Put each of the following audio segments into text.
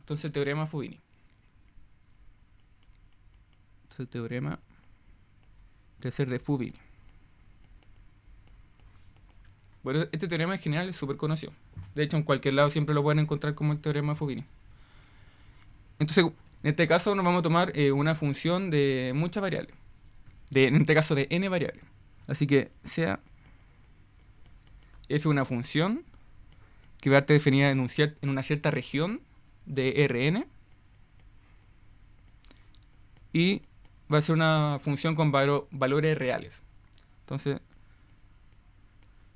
Entonces, teorema Fubini. Entonces, teorema tercer de Fubini. Bueno, este teorema en general es súper conocido. De hecho, en cualquier lado siempre lo pueden encontrar como el teorema Fubini. Entonces, en este caso nos vamos a tomar una función de muchas variables. En este caso de n variables. Así que sea f una función que va a estar definida en una cierta región de Rn. Y va a ser una función con valores reales. Entonces,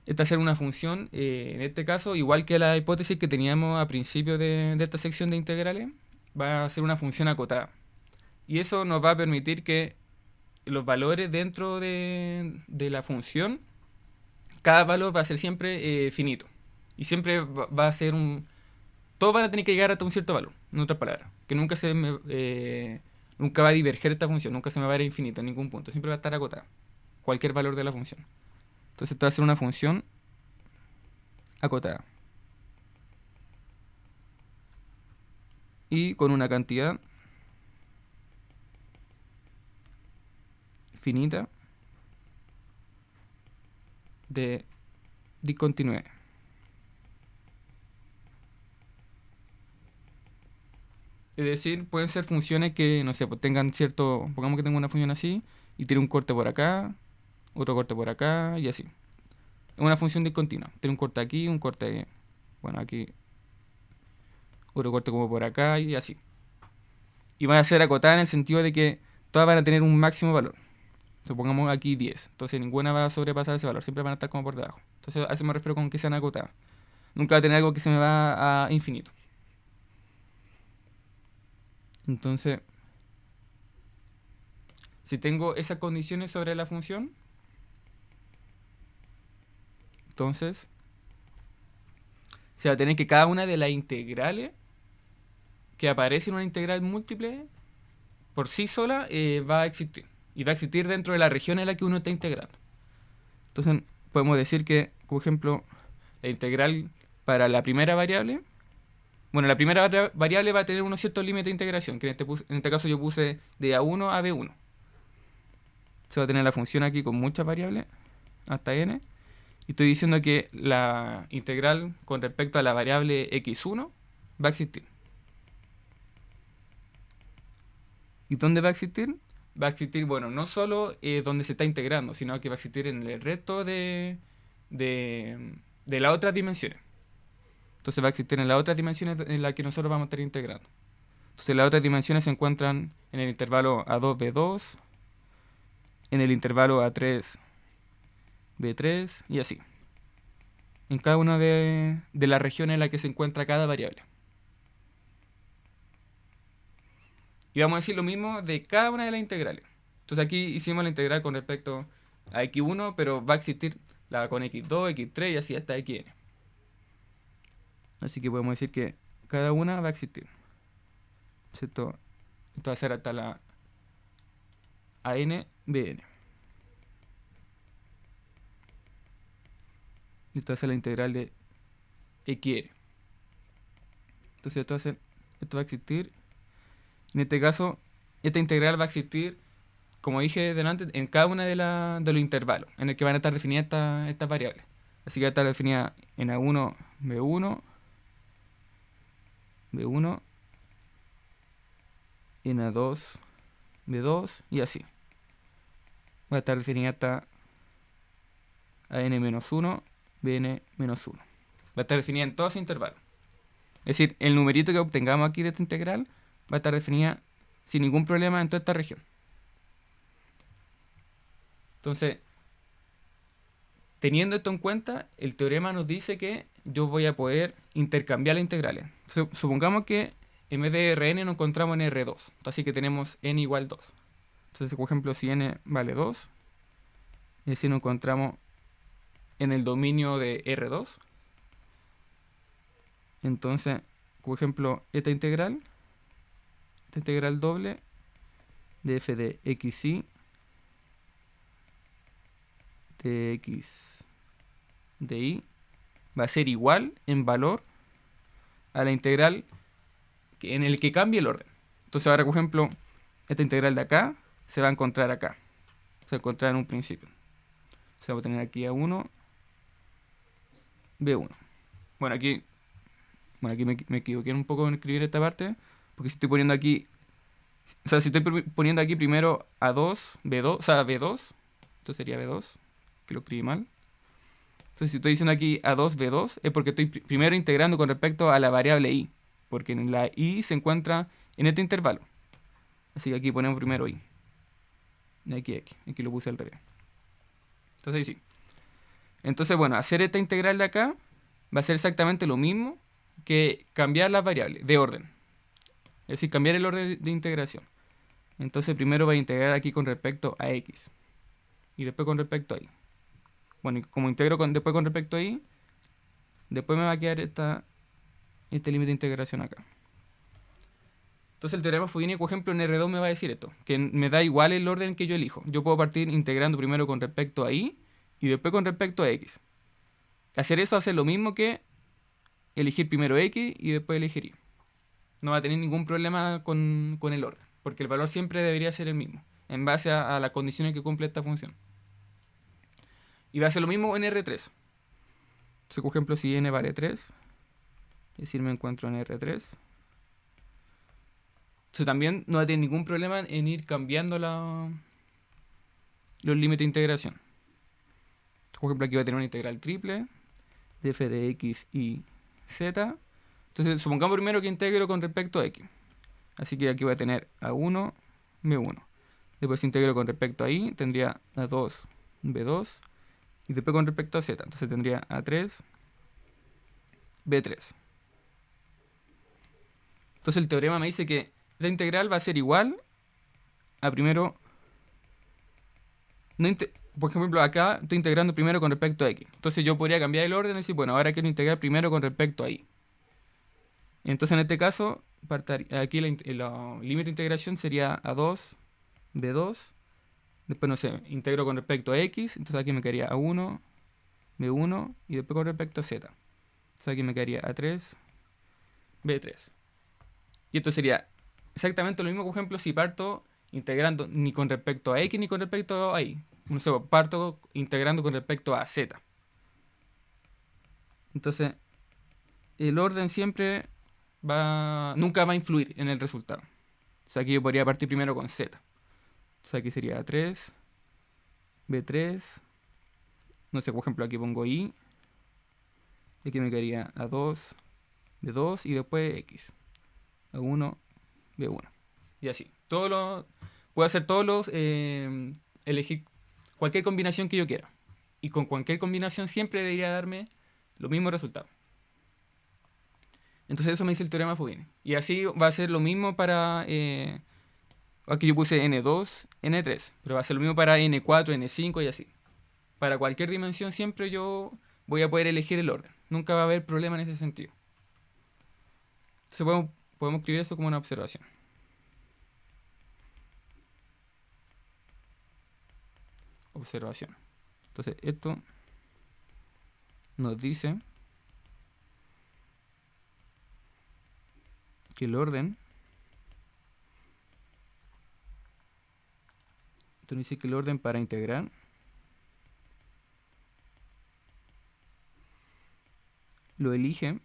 esta va a ser una función, en este caso, igual que la hipótesis que teníamos a principio de esta sección de integrales, va a ser una función acotada. Y eso nos va a permitir que los valores dentro de la función, cada valor va a ser siempre finito. Y siempre va a ser todos van a tener que llegar hasta un cierto valor, en otras palabras. Que nunca va a diverger esta función, nunca se me va a ir a infinito en ningún punto. Siempre va a estar acotada. Cualquier valor de la función. Entonces esto va a ser una función acotada. Y con una cantidad finita de discontinuidad. Es decir, pueden ser funciones que, no sé, pues tengan cierto... Pongamos que tengo una función así y tiene un corte por acá, otro corte por acá y así. Es una función discontinua. Tiene un corte aquí, un corte... Bueno, aquí... Otro corte como por acá y así. Y van a ser acotadas en el sentido de que todas van a tener un máximo valor. Supongamos aquí 10. Entonces ninguna va a sobrepasar ese valor. Siempre van a estar como por debajo. Entonces a eso me refiero con que sean acotadas. Nunca va a tener algo que se me va a infinito. Entonces, si tengo esas condiciones sobre la función, entonces se va a tener que cada una de las integrales que aparece en una integral múltiple por sí sola va a existir. Y va a existir dentro de la región en la que uno está integrando. Entonces podemos decir que, por ejemplo, la integral para la primera variable, bueno, la primera variable va a tener unos ciertos límites de integración, que en este caso yo puse de A1 a B1. Se va a tener la función aquí con muchas variables, hasta n. Y estoy diciendo que la integral con respecto a la variable x1 va a existir. ¿Y dónde va a existir? Va a existir, bueno, no solo donde se está integrando, sino que va a existir en el resto de las otras dimensiones. Entonces va a existir en las otras dimensiones en las que nosotros vamos a estar integrando. Entonces las otras dimensiones se encuentran en el intervalo A2, B2, en el intervalo A3, B3 y así. En cada una de las regiones en las que se encuentra cada variable. Y vamos a decir lo mismo de cada una de las integrales. Entonces aquí hicimos la integral con respecto a x1, pero va a existir la con x2, x3 y así hasta xn. Así que podemos decir que cada una va a existir. ¿Cierto? Esto va a ser hasta la ANBN. Esto va a ser la integral de xr. Entonces esto va a existir. En este caso, esta integral va a existir, como dije delante, en cada una de los intervalos en el que van a estar definidas estas variables. Así que va a estar definida en A1, B1, B1, en A2, B2 y así. Va a estar definida hasta AN-1, BN-1. Va a estar definida en todos los intervalos. Es decir, el numerito que obtengamos aquí de esta integral va a estar definida sin ningún problema en toda esta región. Entonces, teniendo esto en cuenta, el teorema nos dice que yo voy a poder intercambiar las integrales. Supongamos que en vez de Rn nos encontramos en R2. Así que tenemos n igual 2. Entonces, por ejemplo, si n vale 2, y si nos encontramos en el dominio de R2, entonces, por ejemplo, esta integral doble de f de xy de x de y va a ser igual en valor a la integral en el que cambie el orden. Entonces ahora, por ejemplo, esta integral de acá se va a encontrar acá. Se va a encontrar en un principio. Se va a tener aquí A1, B1. Bueno, aquí me equivoqué un poco en escribir esta parte, porque si estoy poniendo aquí, o sea, si estoy poniendo aquí primero A2, B2, o sea, B2, esto sería B2, que lo escribí mal. Entonces, si estoy diciendo aquí A2, B2, es porque estoy primero integrando con respecto a la variable i, porque en la i se encuentra en este intervalo. Así que aquí ponemos primero i. Y aquí lo puse al revés. Entonces, ahí sí. Entonces, bueno, hacer esta integral de acá va a ser exactamente lo mismo que cambiar las variables de orden. Es decir, cambiar el orden de integración. Entonces, primero voy a integrar aquí con respecto a x. Y después con respecto a y. Bueno, y como integro después con respecto a y, después me va a quedar este límite de integración acá. Entonces el teorema Fognini, por ejemplo, en R2 me va a decir esto, que me da igual el orden que yo elijo. Yo puedo partir integrando primero con respecto a y después con respecto a x. Hacer eso hace lo mismo que elegir primero x y después elegir y. No va a tener ningún problema con el orden, porque el valor siempre debería ser el mismo, en base a las condiciones que cumple esta función. Y va a hacer lo mismo en R3. Entonces, por ejemplo, si n vale 3, es decir, me encuentro en R3. Entonces también no va a tener ningún problema en ir cambiando los límites de integración. Por ejemplo, aquí va a tener una integral triple de f de x y z. Entonces, supongamos primero que integro con respecto a x. Así que aquí voy a tener a1, b1. Después integro con respecto a y, tendría a2, b2. Y después con respecto a z, entonces tendría a3, b3. Entonces el teorema me dice que la integral va a ser igual a primero... por ejemplo, acá estoy integrando primero con respecto a x. Entonces yo podría cambiar el orden y decir, bueno, ahora quiero integrar primero con respecto a y. Entonces en este caso, aquí el límite de integración sería a2, b2. Después, no sé, integro con respecto a x. Entonces aquí me quedaría a1, b1. Y después con respecto a z. Entonces aquí me quedaría a3, b3. Y esto sería exactamente lo mismo, por ejemplo, si parto integrando ni con respecto a x ni con respecto a y. No sé, parto integrando con respecto a z. Entonces, el orden siempre nunca va a influir en el resultado. O sea, aquí yo podría partir primero con z. O sea, aquí sería a3, b3. No sé, por ejemplo, aquí pongo y. Y aquí me quedaría a2, b2 y después x. A1, b1. Y así. Puedo hacer todos los... elegir cualquier combinación que yo quiera. Y con cualquier combinación siempre debería darme los mismos resultados. Entonces eso me dice el teorema Fognini. Y así va a ser lo mismo para... aquí yo puse n2, n3. Pero va a ser lo mismo para n4, n5 y así. Para cualquier dimensión siempre yo voy a poder elegir el orden. Nunca va a haber problema en ese sentido. Entonces podemos escribir esto como una observación. Observación. Entonces esto nos dice que el orden... Esto nos dice que el orden para integrar lo elige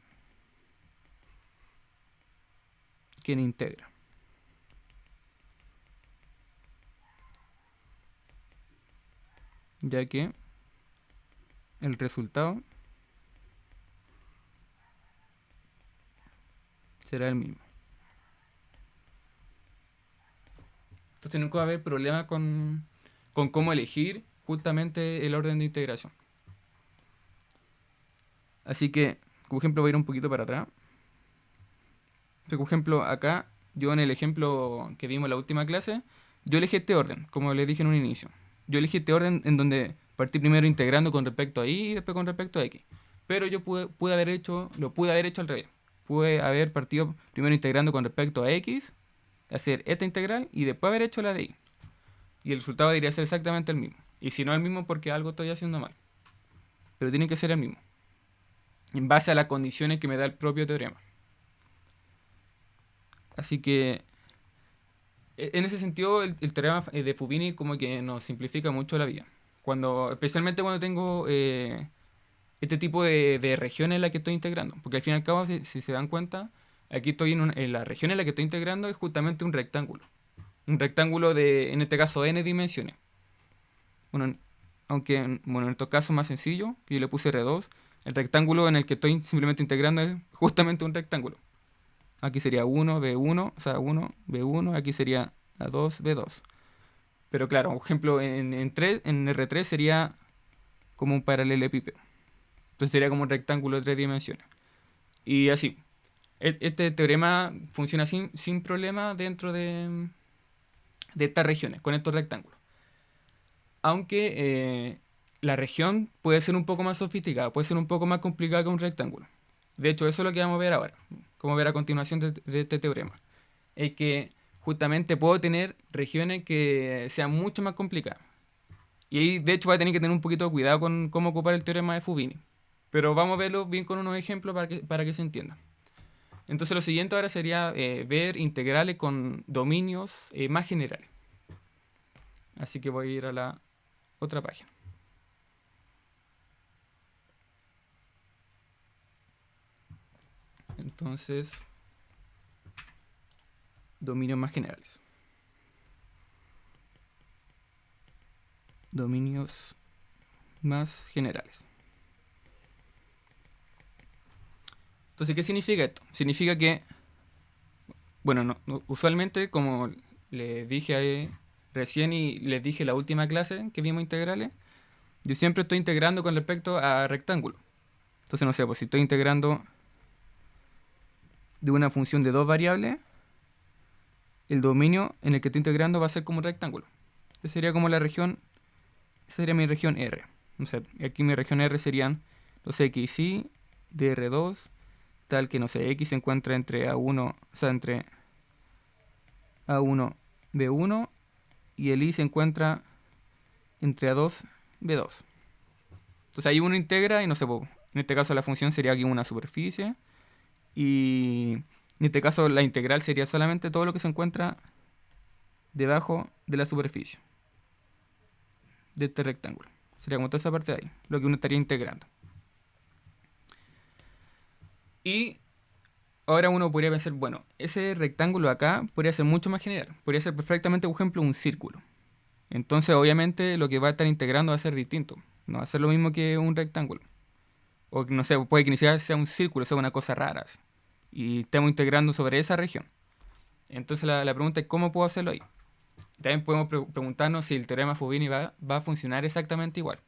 quien integra. Ya que el resultado será el mismo. Entonces nunca va a haber problema con cómo elegir justamente el orden de integración. Así que, por ejemplo, voy a ir un poquito para atrás. Por ejemplo, acá, yo en el ejemplo que vimos en la última clase, yo elegí este orden, como les dije en un inicio. Yo elegí este orden en donde partí primero integrando con respecto a y después con respecto a x. Pero yo lo pude haber hecho al revés. Pude haber partido primero integrando con respecto a x, hacer esta integral y después haber hecho la de y. Y el resultado debería ser exactamente el mismo. Y si no el mismo, porque algo estoy haciendo mal. Pero tiene que ser el mismo, en base a las condiciones que me da el propio teorema. Así que en ese sentido el teorema de Fubini como que nos simplifica mucho la vida. Especialmente cuando tengo este tipo de regiones en la que estoy integrando. Porque al fin y al cabo, si se dan cuenta, aquí estoy en la región en la que estoy integrando es justamente un rectángulo. Un rectángulo de, en este caso, n dimensiones. Bueno, en estos casos más sencillo, que yo le puse R2, el rectángulo en el que estoy simplemente integrando es justamente un rectángulo. Aquí sería 1, B1, o sea, 1, B1, aquí sería A2, B2. Pero claro, por ejemplo, en R3 sería como un paralelepípedo. Entonces sería como un rectángulo de 3 dimensiones. Y así. Este teorema funciona sin problema dentro de estas regiones, con estos rectángulos. Aunque la región puede ser un poco más sofisticada, puede ser un poco más complicada que un rectángulo. De hecho, eso es lo que vamos a ver ahora. Como ver a continuación de este teorema. Es que justamente puedo tener regiones que sean mucho más complicadas. Y ahí, de hecho, voy a tener que tener un poquito de cuidado con cómo ocupar el teorema de Fubini. Pero vamos a verlo bien con unos ejemplos para que se entienda. Entonces lo siguiente ahora sería ver integrales con dominios más generales. Así que voy a ir a la otra página. Entonces, dominios más generales. Dominios más generales. Entonces, ¿qué significa esto? Significa que, bueno, usualmente, como les dije recién y les dije la última clase que vimos integrales, yo siempre estoy integrando con respecto a rectángulos. Entonces, no sé, pues si estoy integrando de una función de dos variables, el dominio en el que estoy integrando va a ser como un rectángulo. Esa sería como la región, esa sería mi región R. O sea, aquí mi región R serían los xy de R2, tal que, no sé, x se encuentra entre A1, o sea, entre A1, B1, y el y se encuentra entre A2, B2. Entonces ahí uno integra y no sé, en este caso la función sería aquí una superficie, y en este caso la integral sería solamente todo lo que se encuentra debajo de la superficie de este rectángulo. Sería como toda esa parte de ahí, lo que uno estaría integrando. Y ahora uno podría pensar, bueno, ese rectángulo acá podría ser mucho más general. Podría ser perfectamente, por ejemplo, un círculo. Entonces, obviamente, lo que va a estar integrando va a ser distinto. No va a ser lo mismo que un rectángulo. O no sé, puede que ni siquiera sea un círculo, sea una cosa rara, así. Y estemos integrando sobre esa región. Entonces, la pregunta es, ¿cómo puedo hacerlo ahí? También podemos preguntarnos si el teorema Fubini va a funcionar exactamente igual.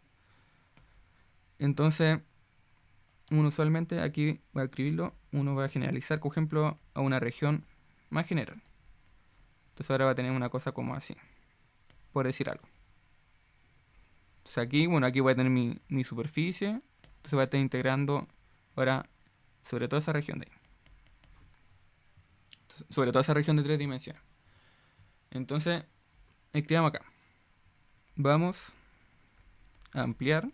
Entonces, uno usualmente, aquí voy a escribirlo, uno va a generalizar, por ejemplo, a una región más general. Entonces ahora va a tener una cosa como así, por decir algo. Entonces aquí, bueno, aquí voy a tener mi superficie. Entonces voy a estar integrando ahora sobre toda esa región de ahí. Entonces, sobre toda esa región de 3 dimensiones. Entonces, escribamos acá. Vamos a ampliar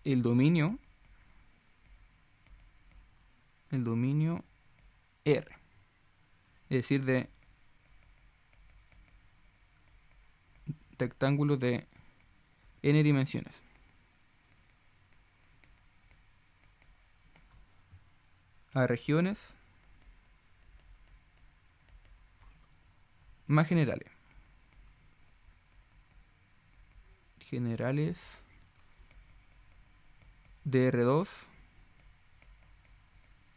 el dominio R. Es decir, de rectángulos de n dimensiones. A regiones más generales. Generales de R2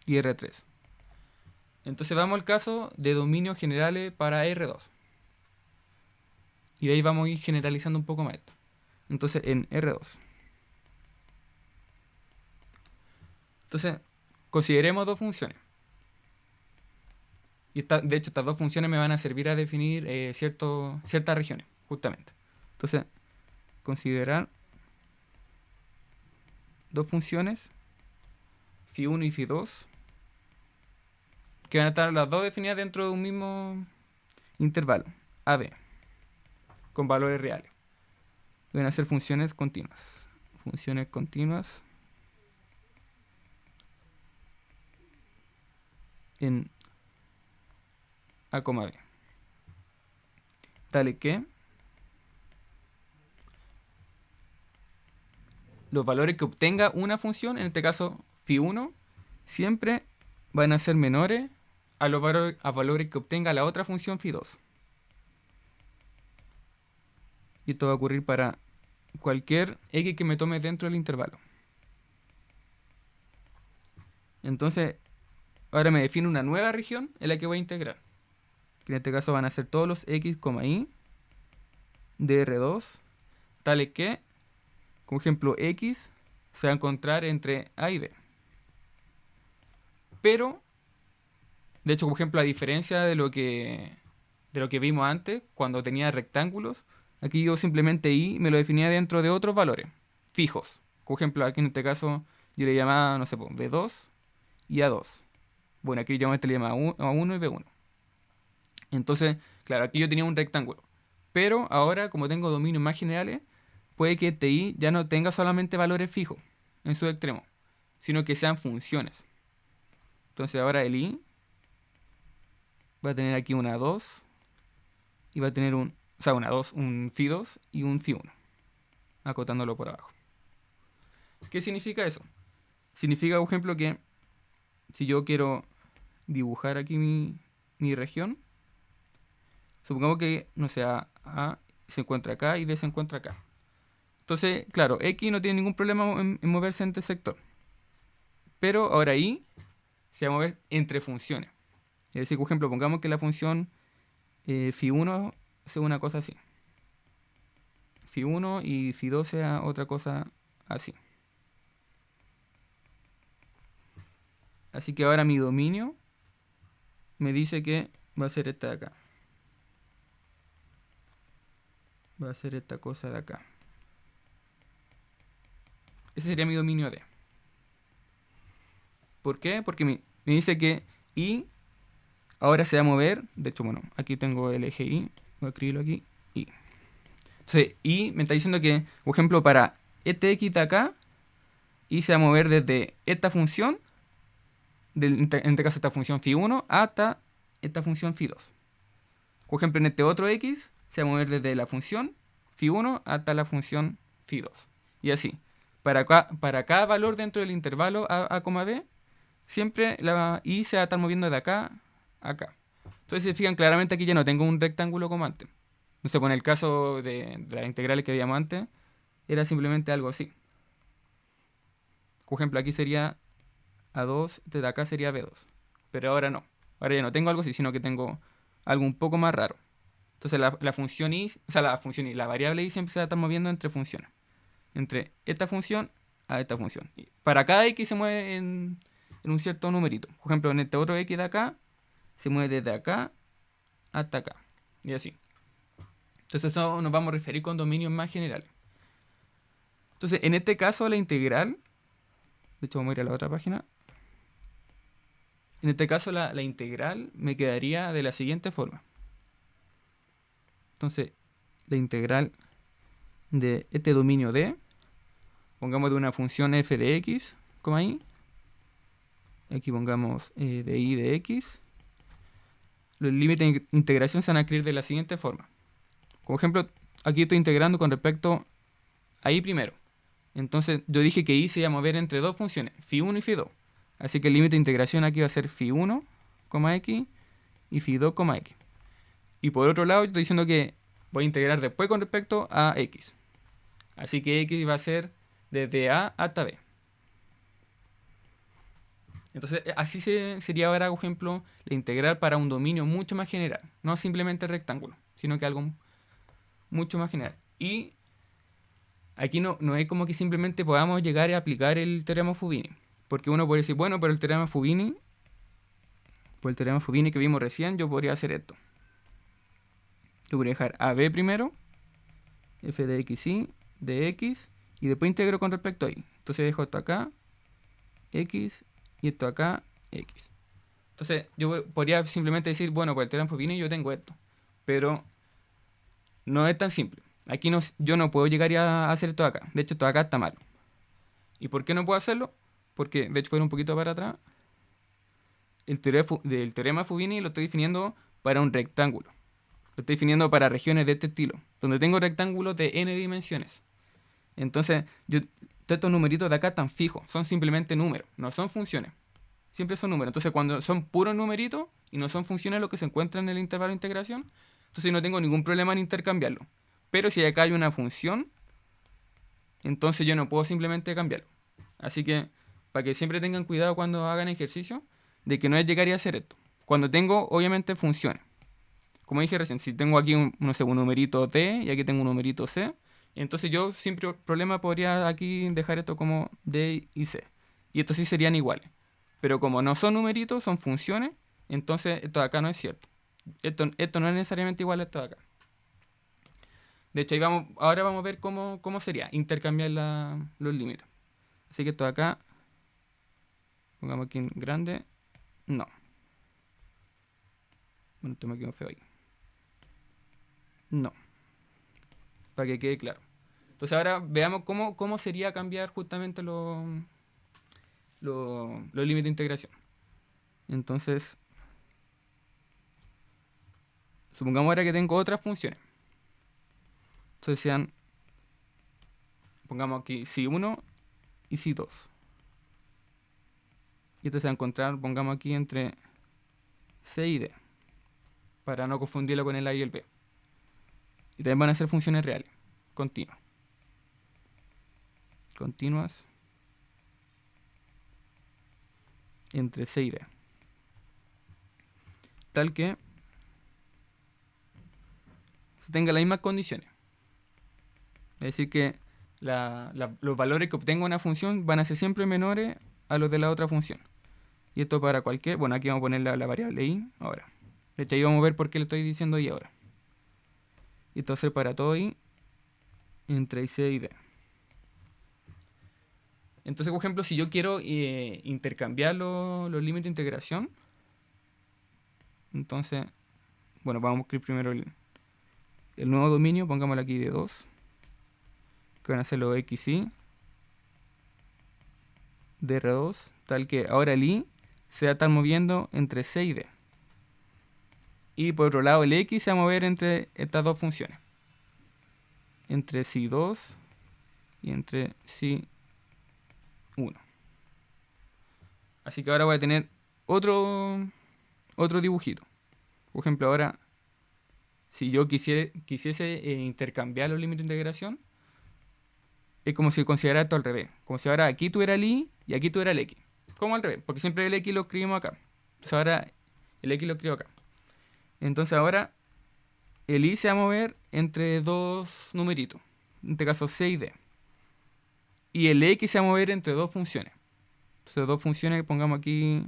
y R3. Entonces vamos al caso de dominios generales para R2. Y de ahí vamos a ir generalizando un poco más esto. Entonces en R2. Entonces, consideremos dos funciones. Y de hecho, estas dos funciones me van a servir a definir ciertas regiones, justamente. Entonces, considerar dos funciones, phi1 y phi2, que van a estar las dos definidas dentro de un mismo intervalo, AB, con valores reales. Deben ser funciones continuas. Funciones continuas en A, B. Dale que los valores que obtenga una función, en este caso phi1, siempre van a ser menores a los valores que obtenga la otra función phi2. Y esto va a ocurrir para cualquier x que me tome dentro del intervalo. Entonces, ahora me define una nueva región en la que voy a integrar. Que en este caso van a ser todos los x, y de R2, tales que, como ejemplo, x se va a encontrar entre A y B. Pero, de hecho, como ejemplo, a diferencia de lo que vimos antes, cuando tenía rectángulos, aquí yo simplemente y me lo definía dentro de otros valores fijos. Por ejemplo, aquí en este caso yo le llamaba, no sé, B2 y A2. Bueno, aquí yo le llamaba A1 y B1. Entonces, claro, aquí yo tenía un rectángulo. Pero ahora, como tengo dominios más generales, puede que este y ya no tenga solamente valores fijos en su extremo, sino que sean funciones. Entonces ahora el i va a tener aquí una 2 y va a tener un phi2 y un phi1, acotándolo por abajo. ¿Qué significa eso? Significa, por ejemplo, que si yo quiero dibujar aquí mi región, supongamos que, no sé, A se encuentra acá y B se encuentra acá. Entonces, claro, X no tiene ningún problema en moverse entre sector. Pero ahora Y se va a mover entre funciones. Es decir, por ejemplo, pongamos que la función phi1 sea una cosa así. Phi1 y phi2 sea otra cosa así. Así que ahora mi dominio me dice que va a ser esta de acá. Va a ser esta cosa de acá. Ese sería mi dominio D. ¿Por qué? Porque me dice que Y ahora se va a mover. De hecho, bueno, aquí tengo el eje Y. Voy a escribirlo aquí. Y. Entonces, Y me está diciendo que, por ejemplo, para este X de acá, Y se va a mover desde esta función, en este caso esta función phi1, hasta esta función phi2. Por ejemplo, en este otro X se va a mover desde la función phi1 hasta la función phi2. Y así. Para cada valor dentro del intervalo A, B, siempre la Y se va a estar moviendo de acá a acá. Entonces, si se fijan claramente aquí ya no tengo un rectángulo como antes. No sé, en el caso de las integrales que veíamos antes, era simplemente algo así. Por ejemplo, aquí sería A2, desde acá sería B2. Pero ahora no. Ahora ya no tengo algo así, sino que tengo algo un poco más raro. Entonces la función Y, la variable Y siempre se va a estar moviendo entre funciones. Entre esta función a esta función. Y para cada X se mueve en un cierto numerito. Por ejemplo, en este otro X de acá, se mueve desde acá hasta acá. Y así. Entonces eso nos vamos a referir con dominios más generales. Entonces, en este caso, la integral... De hecho, vamos a ir a la otra página. En este caso, la integral me quedaría de la siguiente forma. Entonces, la integral de este dominio D, pongamos de una función f de x, y, aquí pongamos de y de x, los límites de integración se van a escribir de la siguiente forma. Como ejemplo, aquí estoy integrando con respecto a y primero. Entonces, yo dije que y se iba a mover entre dos funciones, phi1 y phi2. Así que el límite de integración aquí va a ser phi1, x y phi2, x. Y por otro lado, yo estoy diciendo que voy a integrar después con respecto a x. Así que x va a ser desde A hasta B. Entonces, así sería ahora, por ejemplo, la integral para un dominio mucho más general. No simplemente rectángulo, sino que algo mucho más general. Y aquí no es como que simplemente podamos llegar a aplicar el teorema Fubini. Porque uno puede decir, bueno, pero el teorema Fubini, por el teorema Fubini que vimos recién, yo podría hacer esto. Yo podría dejar AB primero, f de x y de x, y después integro con respecto a y. Entonces dejo esto acá, x, y esto acá, x. Entonces yo podría simplemente decir, bueno, por el teorema Fubini yo tengo esto. Pero no es tan simple. Aquí yo no puedo llegar a hacer esto acá. De hecho, esto acá está malo. ¿Y por qué no puedo hacerlo? Porque, de hecho, voy un poquito para atrás. del teorema Fubini lo estoy definiendo para un rectángulo. Lo estoy definiendo para regiones de este estilo, donde tengo rectángulos de n dimensiones. Entonces, todos estos numeritos de acá están fijos, son simplemente números, no son funciones. Siempre son números. Entonces, cuando son puros numeritos y no son funciones lo que se encuentra en el intervalo de integración, entonces no tengo ningún problema en intercambiarlo. Pero si acá hay una función, entonces yo no puedo simplemente cambiarlo. Así que, para que siempre tengan cuidado cuando hagan ejercicio, de que no es llegar y hacer esto. Cuando tengo, obviamente, funciones. Como dije recién, si tengo aquí no sé, un numerito D y aquí tengo un numerito C, entonces yo sin problema podría aquí dejar esto como D y C. Y estos sí serían iguales. Pero como no son numeritos, son funciones, entonces esto de acá no es cierto. Esto no es necesariamente igual a esto de acá. De hecho, ahora vamos a ver cómo sería intercambiar los límites. Así que esto de acá, pongamos aquí en grande, no. Bueno, esto me quedó feo ahí. No, para que quede claro. Entonces ahora veamos cómo sería cambiar justamente los límites de integración. Entonces, supongamos ahora que tengo otras funciones. Entonces sean, pongamos aquí si1 y si2. Y esto se va a encontrar, pongamos aquí entre C y D, para no confundirlo con el A y el B. Y también van a ser funciones reales, continuas. Continuas entre C y D. Tal que se tenga las mismas condiciones. Es decir que los valores que obtenga una función van a ser siempre menores a los de la otra función. Y esto para cualquier... Bueno, aquí vamos a poner la variable i ahora. De hecho, ahí vamos a ver por qué le estoy diciendo i ahora. Y esto va a ser para todo i entre c y d. Entonces, por ejemplo, si yo quiero intercambiar los límites de integración, entonces, bueno, vamos a escribir primero el nuevo dominio, pongámoslo aquí de 2, que van a ser los xi de R2, tal que ahora el i se va a estar moviendo entre c y d. Y por otro lado, el x se va a mover entre estas dos funciones, entre si2 y entre si1. Así que ahora voy a tener otro dibujito. Por ejemplo, ahora, si yo quisiese intercambiar los límites de integración, es como si considerara esto al revés. Como si ahora aquí tuviera el i y aquí tuviera el x. Como al revés, porque siempre el x lo escribimos acá. Entonces ahora el x lo escribo acá. Entonces ahora el i se va a mover entre dos numeritos. En este caso c y d. Y el x se va a mover entre dos funciones. Entonces dos funciones, pongamos aquí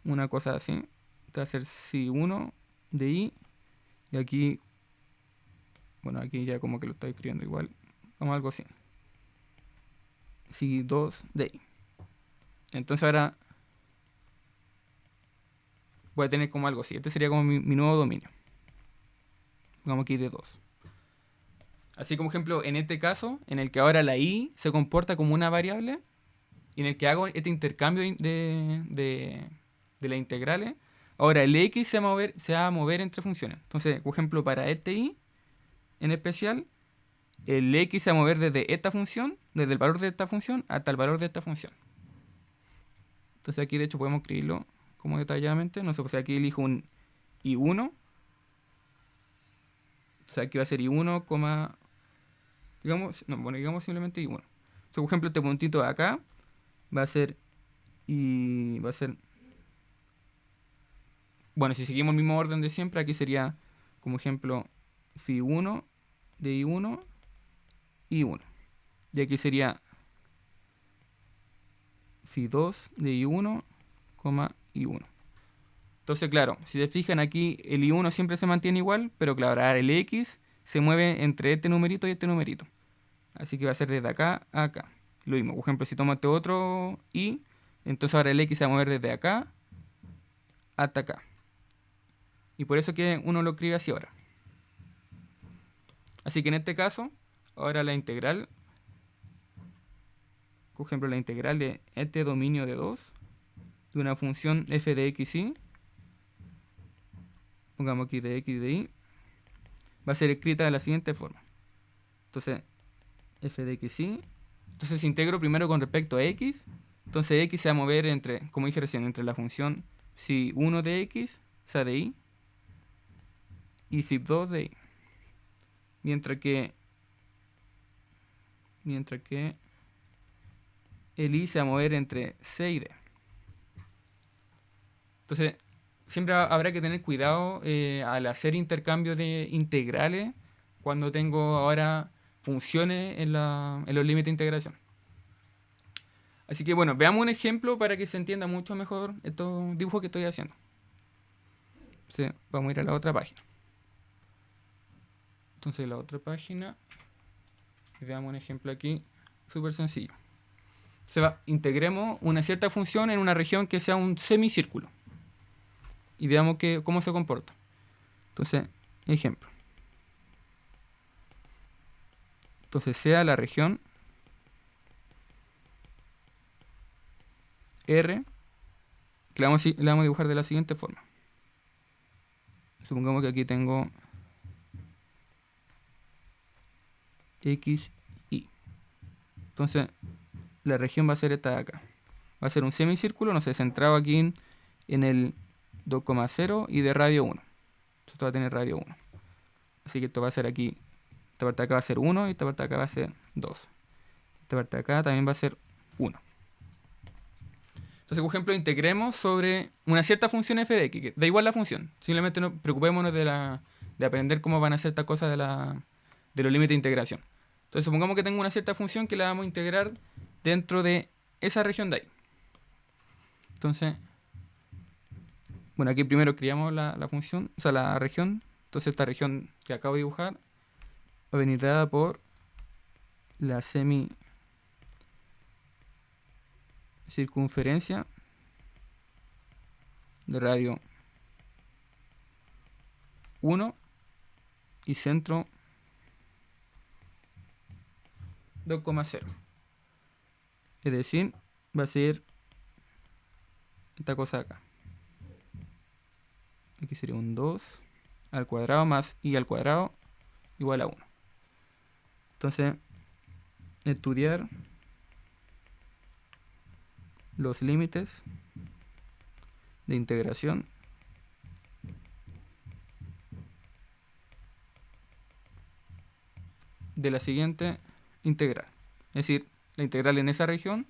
una cosa así. Este va a ser si1 de i. Y aquí, bueno, aquí ya como que lo estoy escribiendo igual. Como algo así. Si2 de i. Entonces ahora voy a tener como algo así. Este sería como mi nuevo dominio. Pongamos aquí de 2. Así como ejemplo, en este caso, en el que ahora la i se comporta como una variable, y en el que hago este intercambio de las integrales, ahora el x se va a mover entre funciones. Entonces, por ejemplo, para este i, en especial, el x se va a mover desde esta función, desde el valor de esta función, hasta el valor de esta función. Entonces aquí de hecho podemos escribirlo como detalladamente. No sé, pues aquí elijo un i1. O sea, aquí va a ser i1, digamos simplemente i1. Entonces, por ejemplo, este puntito de acá va a ser bueno, si seguimos el mismo orden de siempre, aquí sería como ejemplo phi1 de i1, i1. Y aquí sería phi2 de i1, i1. Entonces, claro, si se fijan aquí, el i1 siempre se mantiene igual, pero claro, ahora el x se mueve entre este numerito y este numerito. Así que va a ser desde acá a acá. Lo mismo, por ejemplo, si tomo este otro i, entonces ahora el x se va a mover desde acá hasta acá. Y por eso que uno lo escribe así ahora. Así que en este caso, ahora la integral, por ejemplo, la integral de este dominio de 2, de una función f de x, y, pongamos aquí de x de y, va a ser escrita de la siguiente forma. Entonces, f de x, y. Entonces, si integro primero con respecto a x, entonces x se va a mover entre, como dije recién, entre la función si 1 de x, o sea de y si 2 de y. Mientras que el y se va a mover entre c y d. Entonces, siempre habrá que tener cuidado al hacer intercambios de integrales cuando tengo ahora funciones en los límites de integración. Así que bueno, veamos un ejemplo para que se entienda mucho mejor estos dibujos que estoy haciendo. Entonces, vamos a ir a la otra página. Entonces, la otra página, veamos un ejemplo aquí, súper sencillo. Integremos una cierta función en una región que sea un semicírculo. Y veamos cómo se comporta. Entonces, ejemplo. Entonces, sea la región R, que la vamos a dibujar de la siguiente forma. Supongamos que aquí tengo X, Y. Entonces, la región va a ser esta de acá. Va a ser un semicírculo, no sé, centrado aquí en el 2,0 y de radio 1. Esto va a tener radio 1. Así que esto va a ser aquí, esta parte de acá va a ser 1 y esta parte de acá va a ser 2. Esta parte de acá también va a ser 1. Entonces, por ejemplo, integremos sobre una cierta función f de x, que da igual la función. Simplemente no preocupémonos de aprender cómo van a ser estas cosas de los límites de integración. Entonces, supongamos que tengo una cierta función que la vamos a integrar dentro de esa región de ahí. Entonces, bueno, aquí primero creamos la función, o sea, la región. Entonces, esta región que acabo de dibujar va a venir dada por la semicircunferencia de radio 1 y centro 2,0. Es decir, va a ser esta cosa de acá. Aquí sería un 2 al cuadrado más y al cuadrado igual a 1. Entonces, estudiar los límites de integración de la siguiente integral. Es decir, la integral en esa región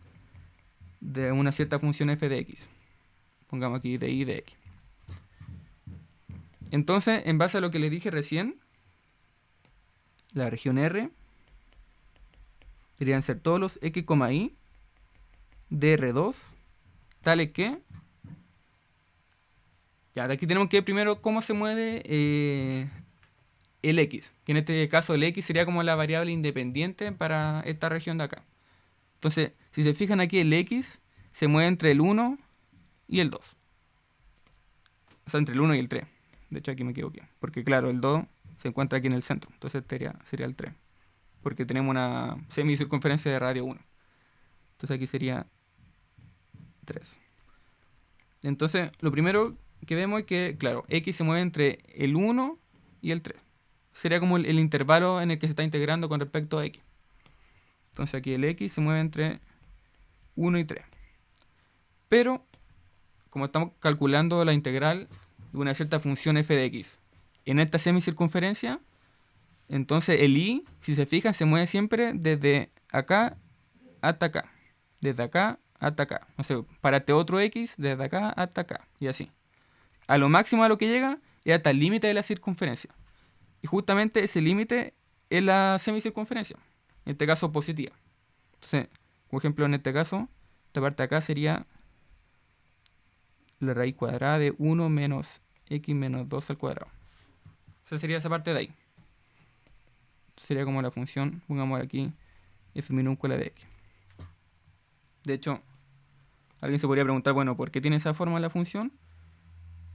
de una cierta función f de x. Pongamos aquí de y de x. Entonces, en base a lo que les dije recién, la región R deberían ser todos los x, y de R2, tales que... Ya, de aquí tenemos que ver primero cómo se mueve el x, que en este caso el x sería como la variable independiente para esta región de acá. Entonces, si se fijan aquí, el x se mueve entre el 1 y el 2. O sea, entre el 1 y el 3. De hecho, aquí me equivoqué. Porque claro, el 2 se encuentra aquí en el centro. Entonces sería el 3. Porque tenemos una semicircunferencia de radio 1. Entonces aquí sería 3. Entonces, lo primero que vemos es que, claro, x se mueve entre el 1 y el 3. Sería como el intervalo en el que se está integrando con respecto a x. Entonces aquí el x se mueve entre 1 y 3. Pero, como estamos calculando la integral de una cierta función f de x en esta semicircunferencia, entonces el y, si se fijan, se mueve siempre desde acá hasta acá. Desde acá hasta acá. No sé, para este otro x, desde acá hasta acá. Y así. A lo máximo a lo que llega es hasta el límite de la circunferencia. Y justamente ese límite es la semicircunferencia. En este caso positiva. Entonces, por ejemplo, en este caso, esta parte de acá sería la raíz cuadrada de 1 menos x menos 2 al cuadrado. Esa sería esa parte de ahí. Sería como la función, pongamos aquí, f minúscula de x. De hecho, alguien se podría preguntar, bueno, ¿por qué tiene esa forma la función?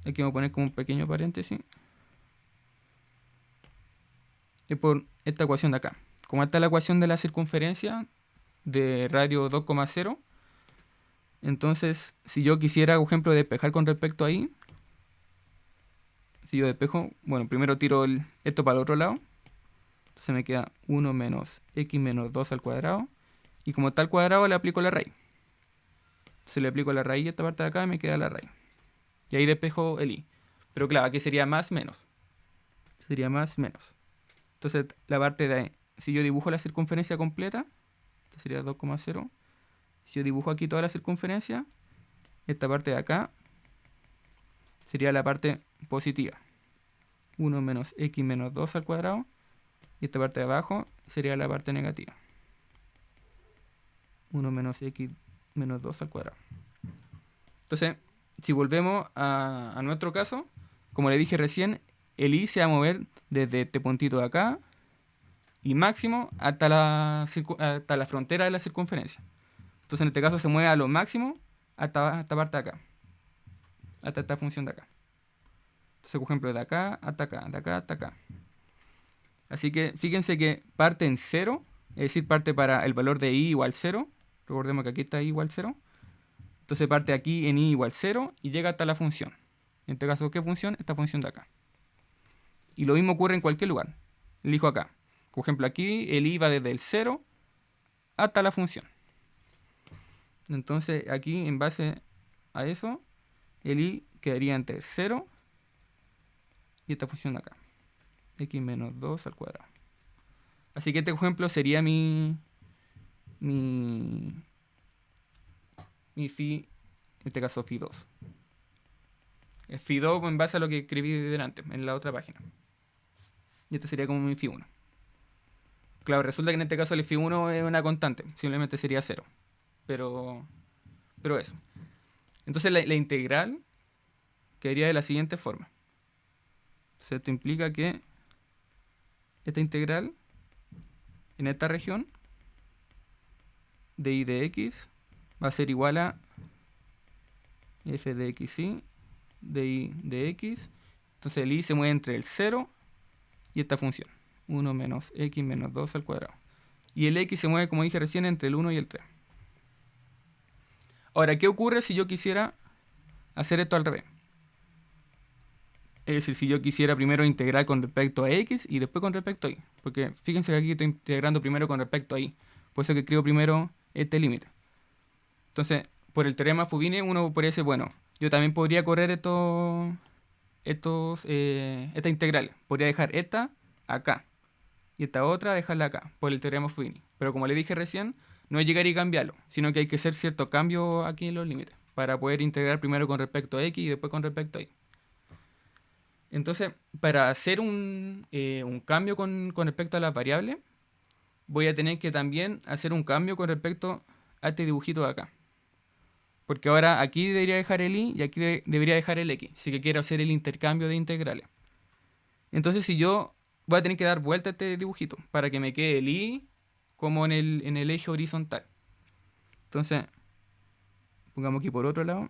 Aquí vamos a poner como un pequeño paréntesis. Es por esta ecuación de acá. Como esta es la ecuación de la circunferencia de radio 2,0, Entonces, si yo quisiera, por ejemplo, despejar con respecto a y, si yo despejo, bueno, primero tiro esto para el otro lado. Entonces me queda 1 menos x menos 2 al cuadrado. Y como está al cuadrado, le aplico la raíz. Entonces le aplico la raíz a esta parte de acá y me queda la raíz. Y ahí despejo el y. Pero claro, aquí sería más menos. Sería más menos. Entonces la parte de... Si yo dibujo la circunferencia completa, esto sería 2,0. Si yo dibujo aquí toda la circunferencia, esta parte de acá sería la parte positiva. 1 menos x menos 2 al cuadrado. Y esta parte de abajo sería la parte negativa. 1 menos x menos 2 al cuadrado. Entonces, si volvemos a nuestro caso, como le dije recién, el y se va a mover desde este puntito de acá y máximo hasta la frontera de la circunferencia. Entonces, en este caso se mueve a lo máximo hasta esta parte de acá. Hasta esta función de acá. Entonces, por ejemplo, de acá hasta acá, de acá hasta acá. Así que fíjense que parte en 0, es decir, parte para el valor de y igual 0. Recordemos que aquí está y igual 0. Entonces parte aquí en y igual 0 y llega hasta la función. En este caso, ¿qué función? Esta función de acá. Y lo mismo ocurre en cualquier lugar. Elijo acá. Por ejemplo, aquí el y va desde el 0 hasta la función. Entonces aquí, en base a eso, el y quedaría entre el 0 y esta función de acá. X menos 2 al cuadrado. Así que este ejemplo sería mi phi, en este caso phi 2. Es phi 2 en base a lo que escribí delante, en la otra página. Y este sería como mi phi 1. Claro, resulta que en este caso el phi 1 es una constante, simplemente sería 0. Pero eso. Entonces la integral quedaría de la siguiente forma. Entonces esto implica que esta integral en esta región de y de x va a ser igual a f de xy de y de x. Entonces el y se mueve entre el 0 y esta función. 1 menos x menos 2 al cuadrado. Y el x se mueve, como dije recién, entre el 1 y el 3. Ahora, ¿qué ocurre si yo quisiera hacer esto al revés? Es decir, si yo quisiera primero integrar con respecto a x y después con respecto a y. Porque fíjense que aquí estoy integrando primero con respecto a y. Por eso que escribo primero este límite. Entonces, por el teorema Fubini, uno podría decir, bueno, yo también podría correr estas integrales. Podría dejar esta acá y esta otra dejarla acá, por el teorema Fubini. Pero como le dije recién, no es llegar y cambiarlo, sino que hay que hacer cierto cambio aquí en los límites para poder integrar primero con respecto a x y después con respecto a y. Entonces, para hacer un cambio con respecto a las variables, voy a tener que también hacer un cambio con respecto a este dibujito de acá. Porque ahora aquí debería dejar el y aquí debería dejar el x, si que quiero hacer el intercambio de integrales. Entonces, si yo voy a tener que dar vuelta a este dibujito para que me quede el y como en el eje horizontal. Entonces, pongamos aquí por otro lado.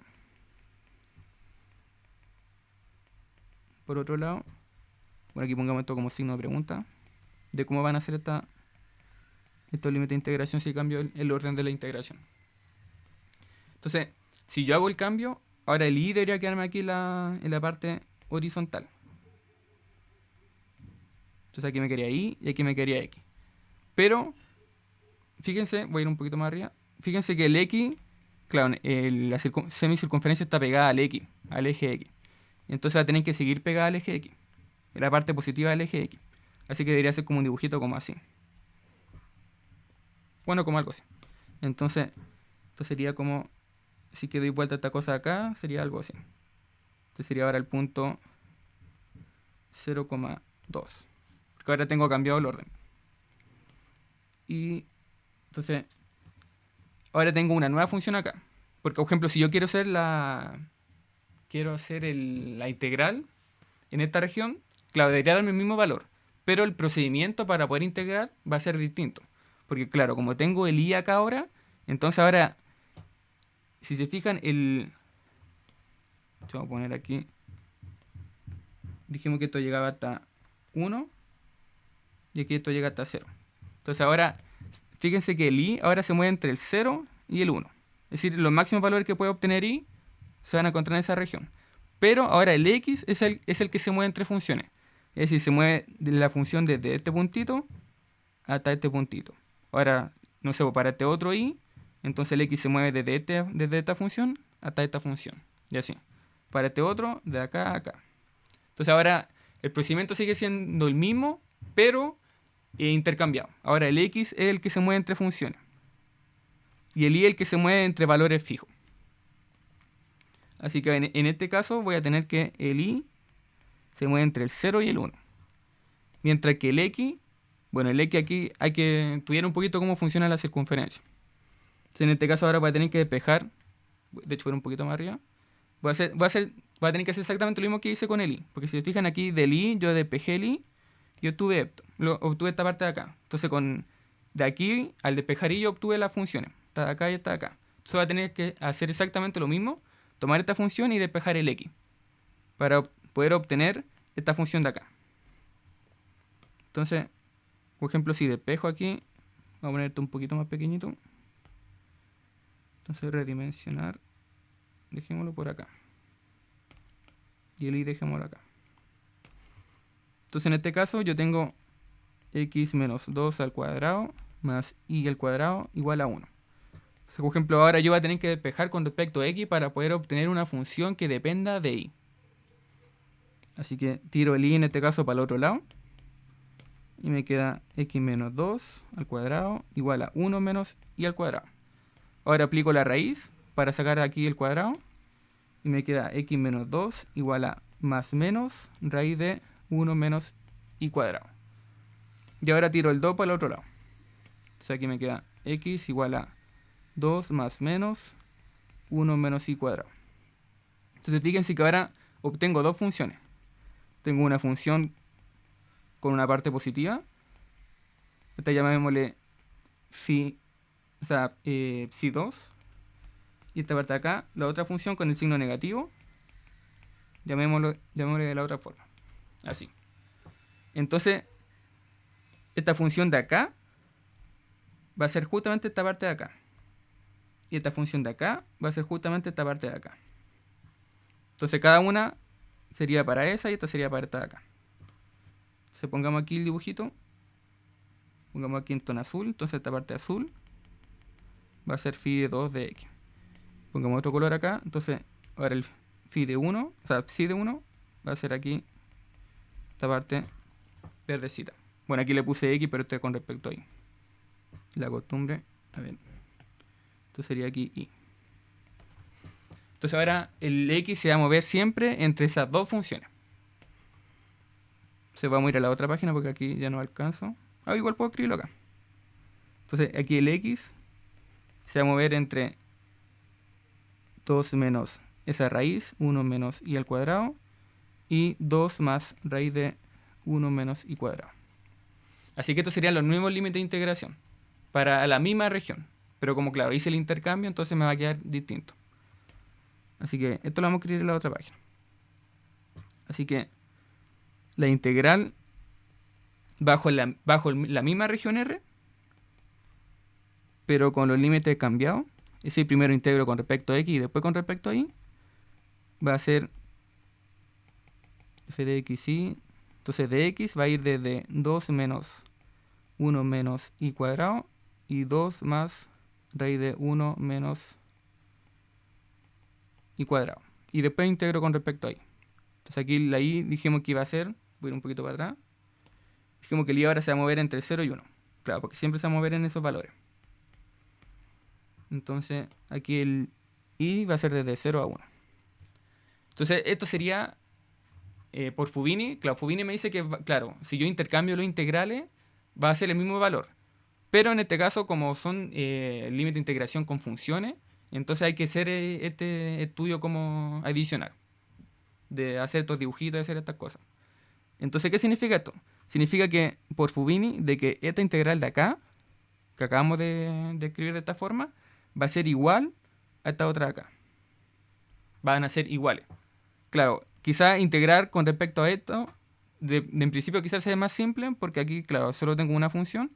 Por otro lado, bueno, aquí pongamos esto como signo de pregunta de cómo van a ser estos límites de integración si cambio el orden de la integración. Entonces, si yo hago el cambio, ahora el y debería quedarme aquí en la parte horizontal. Entonces aquí me quedaría y aquí me quedaría x. Pero, fíjense, voy a ir un poquito más arriba. Fíjense que el x, claro, la semicircunferencia está pegada al x, al eje x. Entonces va a tener que seguir pegada al eje x, la parte positiva del eje x. Así que debería ser como un dibujito como así. Bueno, como algo así. Entonces, esto sería como, si que doy vuelta a esta cosa de acá, sería algo así. Este sería ahora el punto 0,2. Porque ahora tengo cambiado el orden. Y entonces, ahora tengo una nueva función acá. Porque, por ejemplo, si yo quiero hacer la integral en esta región, claro, debería darme el mismo valor. Pero el procedimiento para poder integrar va a ser distinto. Porque, claro, como tengo el y acá ahora, entonces ahora, si se fijan, Voy a poner aquí. Dijimos que esto llegaba hasta 1 y aquí esto llega hasta 0. Entonces ahora, fíjense que el y ahora se mueve entre el 0 y el 1. Es decir, los máximos valores que puede obtener y se van a encontrar en esa región. Pero ahora el x es el que se mueve entre funciones. Es decir, se mueve de la función desde este puntito hasta este puntito. Ahora, no sé, para este otro y, entonces el x se mueve desde esta función hasta esta función. Y así. Para este otro, de acá a acá. Entonces ahora el procedimiento sigue siendo el mismo, pero intercambiado. Ahora el x es el que se mueve entre funciones. Y el y es el que se mueve entre valores fijos. Así que en este caso voy a tener que el y se mueve entre el 0 y el 1. Mientras que el x, bueno, el x aquí hay que estudiar un poquito cómo funciona la circunferencia. Entonces en este caso ahora voy a tener que despejar, de hecho voy un poquito más arriba, voy a tener que hacer exactamente lo mismo que hice con el y. Porque si se fijan aquí del y, yo despejé el y y obtuve esta parte de acá. Entonces de aquí al despejar y yo obtuve las funciones. Está de acá y está de acá. Entonces voy a tener que hacer exactamente lo mismo, tomar esta función y despejar el x. Para poder obtener esta función de acá. Entonces, por ejemplo, si despejo aquí, voy a poner esto un poquito más pequeñito. Entonces redimensionar, dejémoslo por acá. Y el y dejémoslo acá. Entonces en este caso yo tengo x menos 2 al cuadrado más y al cuadrado igual a 1. Entonces, por ejemplo, ahora yo voy a tener que despejar con respecto a x para poder obtener una función que dependa de y. Así que tiro el y en este caso para el otro lado. Y me queda x menos 2 al cuadrado igual a 1 menos y al cuadrado. Ahora aplico la raíz para sacar aquí el cuadrado. Y me queda x menos 2 igual a más menos raíz de 1 menos y cuadrado. Y ahora tiro el 2 para el otro lado. Entonces aquí me queda x igual a 2 más menos 1 menos y cuadrado. Entonces fíjense que ahora obtengo dos funciones. Tengo una función con una parte positiva. Esta llamémosle phi, psi 2. Y esta parte de acá, la otra función con el signo negativo. Llamémosle de la otra forma. Así. Entonces, esta función de acá va a ser justamente esta parte de acá. Y esta función de acá va a ser justamente esta parte de acá. Entonces cada una sería para esa y esta sería para esta de acá. Entonces pongamos aquí el dibujito. Pongamos aquí en tono azul. Entonces esta parte azul va a ser phi de 2 de x. Pongamos otro color acá. Entonces ahora el phi de 1, o sea, psi de 1 va a ser aquí esta parte verdecita. Bueno, aquí le puse x, pero esto es con respecto a y. La costumbre, a ver. Esto sería aquí y. Entonces ahora el x se va a mover siempre entre esas dos funciones. Se va a ir a la otra página porque aquí ya no alcanzo. Igual puedo escribirlo acá. Entonces aquí el x se va a mover entre 2 menos esa raíz, 1 menos y al cuadrado, y 2 más raíz de 1 menos y cuadrado. Así que estos serían los nuevos límites de integración para la misma región. Pero como claro, hice el intercambio, entonces me va a quedar distinto. Así que esto lo vamos a escribir en la otra página. Así que la integral bajo la misma región R, pero con los límites cambiados. Es decir, primero integro con respecto a x y después con respecto a y. Va a ser f de x y. Entonces de x va a ir desde 2 menos 1 menos y cuadrado y 2 más raíz de 1 menos y cuadrado. Y después integro con respecto a y. Entonces aquí la y dijimos que iba a ser, voy a ir un poquito para atrás. Dijimos que el y ahora se va a mover entre 0 y 1. Claro, porque siempre se va a mover en esos valores. Entonces aquí el y va a ser desde 0 a 1. Entonces esto sería por Fubini. Claro, Fubini me dice que, claro, si yo intercambio los integrales, va a ser el mismo valor. Pero en este caso, como son límites de integración con funciones, entonces hay que hacer este estudio como adicional. De hacer estos dibujitos, de hacer estas cosas. Entonces, ¿qué significa esto? Significa que por Fubini, de que esta integral de acá, que acabamos de escribir de esta forma, va a ser igual a esta otra de acá. Van a ser iguales. Claro, quizá integrar con respecto a esto, en principio quizás sea más simple, porque aquí, claro, solo tengo una función